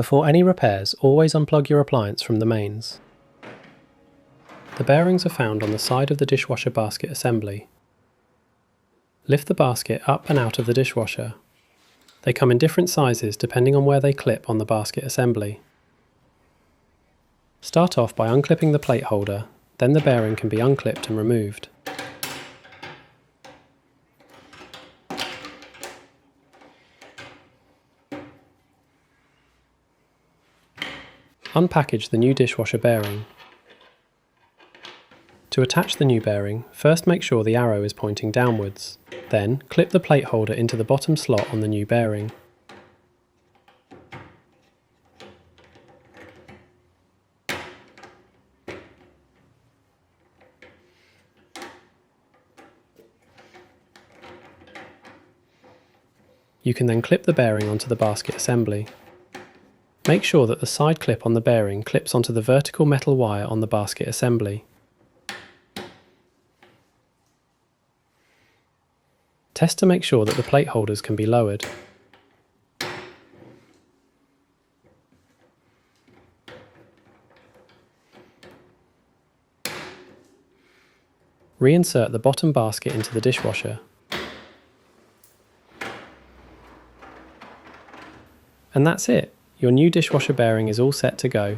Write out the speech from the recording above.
Before any repairs, always unplug your appliance from the mains. The bearings are found on the side of the dishwasher basket assembly. Lift the basket up and out of the dishwasher. They come in different sizes depending on where they clip on the basket assembly. Start off by unclipping the plate holder, then the bearing can be unclipped and removed. Unpackage the new dishwasher bearing. To attach the new bearing, first make sure the arrow is pointing downwards. Then, clip the plate holder into the bottom slot on the new bearing. You can then clip the bearing onto the basket assembly. Make sure that the side clip on the bearing clips onto the vertical metal wire on the basket assembly. Test to make sure that the plate holders can be lowered. Reinsert the bottom basket into the dishwasher. And that's it! Your new dishwasher bearing is all set to go.